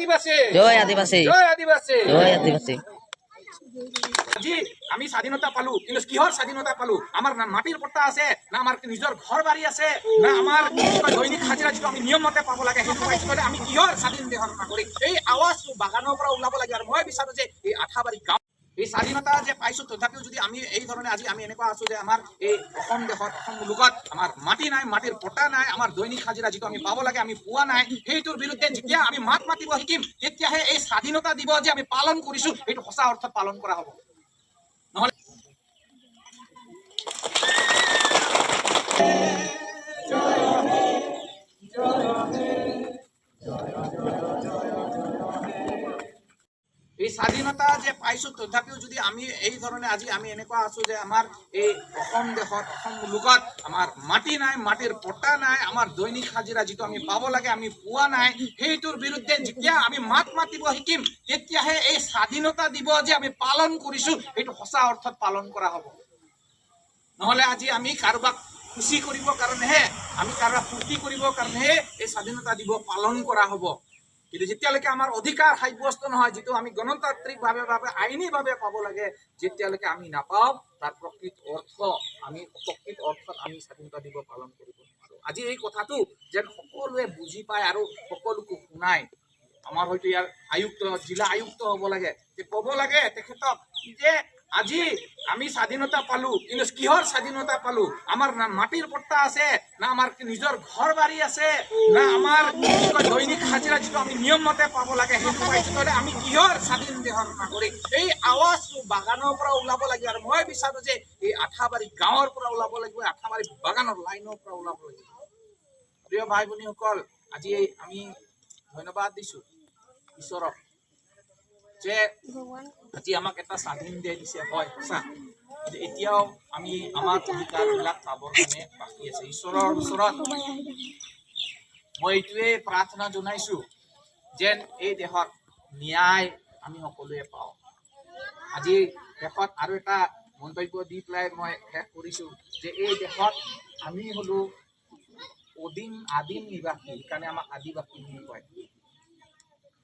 আদিবাসী, জয় আদিবাসী, জয় আদিবাসী, জয় আদিবাসী। আজি আমি স্বাধীনতা পালো, কিন্তু কিহৰ স্বাধীনতা পালো? আমাৰ না মাটিৰ পট্টা আছে, না আমাৰ নিজৰ ঘৰ বাৰী আছে, না আমাৰ দৈনিক হাজিৰা যিটো আমি নিয়ম মতে পাব লাগে সেইটো পাইছো। আমি কিহৰ স্বাধীন দেশৰ নাগৰিক? এই আৱাজটো বাগানৰ পৰা ওলাব লাগে। আৰু মই বিচাৰো যে এই আঠাবাৰী গাঁও এই স্বাধীনতা যে পাইছো, তথাপিও যদি আমি এই ধৰণে আজি আমি এনেকুৱা আছো যে আমাৰ এই অসম দেশত, অসম মুলুকত আমাৰ মাটি নাই, মাটিৰ পট্টা নাই, আমাৰ দৈনিক হাজিৰা যিটো আমি পাব লাগে আমি পোৱা নাই, সেইটোৰ বিৰুদ্ধে যেতিয়া আমি মাত মাতিব শিকিম, তেতিয়াহে এই স্বাধীনতা দিৱস যে আমি পালন কৰিছো সেইটো সঁচা অৰ্থত পালন কৰা হ'ব। নহ'লে এই স্বাধীনতা যে পাইছো, তথাপিও যদি আমি এই ধৰণে আজি আমি এনেকুৱা আছো যে আমাৰ এই অসম দেশত, অসম মুলুকত আমাৰ মাটি নাই, মাটিৰ পট্টা নাই, আমাৰ দৈনিক হাজিৰা যিটো আমি পাব লাগে আমি পোৱা নাই, সেইটোৰ বিৰুদ্ধে যেতিয়া আমি মাত মাতিব শিকিম, তেতিয়াহে এই স্বাধীনতা দিৱস যে আমি পালন কৰিছো সেইটো সঁচা অৰ্থত পালন কৰা হ'ব। নহ'লে আজি আমি কাৰোবাক খুচি কৰিবৰ কাৰণেহে, আমি কাৰোবাক ফূৰ্তি কৰিবৰ কাৰণেহে এই স্বাধীনতা দিৱস পালন কৰা হ'ব। কিন্তু যেতিয়ালৈকে আমাৰ অধিকাৰ সাব্যস্ত নহয়, যিটো আমি গণতান্ত্ৰিকভাৱে আইনীভাৱে পাব লাগে, যেতিয়ালৈকে আমি নাপাওঁ তাৰ প্ৰকৃত অৰ্থত আমি স্বাধীনতা দিৱস পালন কৰিব নোৱাৰো। আজি এই কথাটো যেন সকলোৱে বুজি পায় আৰু সকলোকে শুনায়। আমাৰ হয়তো ইয়াৰ আয়ুক্ত, জিলা আয়ুক্ত হ'ব লাগে, যে ক'ব লাগে তেখেতক যে আজি আমি স্বাধীনতা পালো, কিন্তু কিহৰ স্বাধীনতা পালো? আমাৰ না মাটিৰ পট্টা আছে, না আমাৰ নিজৰ ঘৰ বাৰী আছে, না আমাৰ দৈনিক হাজিৰা যিটো আমি নিয়ম মতে পাব লাগে সেইটো পাইছো। আমি কিহৰ স্বাধীন দেশৰ নাগৰিক? এই আৱাজটো বাগানৰ পৰা ওলাব লাগে। আৰু মই বিচাৰো যে এই আঠাবাৰী গাঁৱৰ পৰা ওলাব লাগিব, আঠাবাৰী বাগানৰ লাইনৰ পৰা ওলাব লাগিব। প্ৰিয় ভাই ভনীসকল, আজি আমি ধন্যবাদ দিছো ঈশ্বৰক যে আজি আমাক এটা স্বাধীন দেশ দিছে। হয় সঁচা, এতিয়াও আমি আমাৰ অধিকাৰবিলাক পাবৰ কাৰণে বাকী আছে। ঈশ্বৰৰ ওচৰত মই এইটোৱে প্ৰাৰ্থনা জনাইছো যেন এই দেশত ন্যায় আমি সকলোৱে পাওঁ। আজি দেশত আৰু এটা মন্তব্য দি পেলাই মই শেষ কৰিছো যে এই দেশত আমি হলো আদিম নিবাসী, সেইকাৰণে আমাক আদিবাসী বুলি কয়।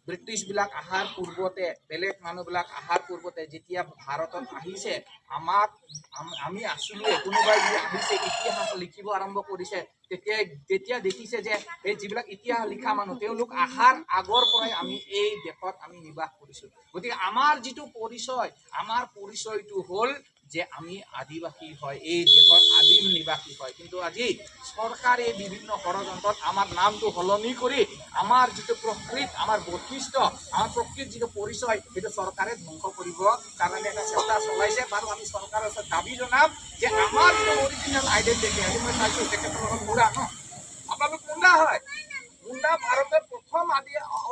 ব্ৰিটিছ বিলাক অহাৰ পূৰ্বতে, বেলেগ মানুহবিলাক অহাৰ পূৰ্বতে যেতিয়া ভাৰতত আহিছে, আমি আছিলোৱে, কোনোবাই যদি আহিছে ইতিহাস লিখিব আৰম্ভ কৰিছে, তেতিয়া দেখিছে যে এই যিবিলাক ইতিহাস লিখা মানুহ, তেওঁলোক অহাৰ আগৰ পৰাই আমি এই দেশত আমি নিবাস কৰিছো। গতিকে আমাৰ যিটো পৰিচয়, আমাৰ পৰিচয়টো হ'ল যে আমি আদিবাসী হয়, এই দেশৰ আদিম নিবাসী হয়। কিন্তু আজি চৰকাৰে বিভিন্ন ষড়যন্ত্ৰত আমাৰ নামটো সলনি কৰি আমাৰ যিটো প্ৰকৃত, আমাৰ বৈশিষ্ট্য, আমাৰ প্ৰকৃত যিটো পৰিচয়, সেইটো চৰকাৰে ধ্বংস কৰিব কাৰণে এটা চেষ্টা চলাইছে। বাৰু আমি চৰকাৰৰ ওচৰত দাবী জনাম যে আমাৰ যিটো অৰিজিনেল আইডেণ্টিটি, আজি মই চাইছো তেখেতসকল মুণ্ডা ন, আপোনালোক মুণ্ডা হয়, মুণ্ডা ভাৰতৰ প্ৰথম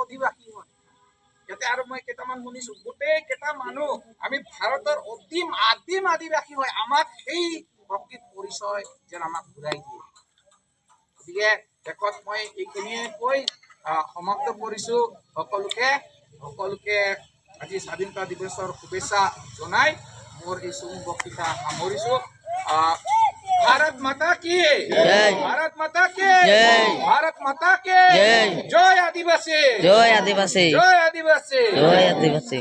অধিবাসী হয় ইয়াতে। আৰু মই কেইটামান শুনিছো, গোটেই কেইটা মানুহ আমি ভাৰতৰ আদিম আদিবাসী হয়। আমাক এই প্ৰকৃত পৰিচয় যেন আমাক ঘূৰাই দিয়ে। গতিকে দেশত মই এইখিনিয়ে কৈ সমাপ্ত কৰিছো। সকলোকে আজি স্বাধীনতা দিৱসৰ শুভেচ্ছা জনাই মোৰ এই চমু বক্তৃতা সামৰিছো। भारत माता की जय, भारत माता की जय, भारत माता की जय, जय आदिवासी, জয় আদিবাসী, जय आदिवासी, জয় আদিবাসী।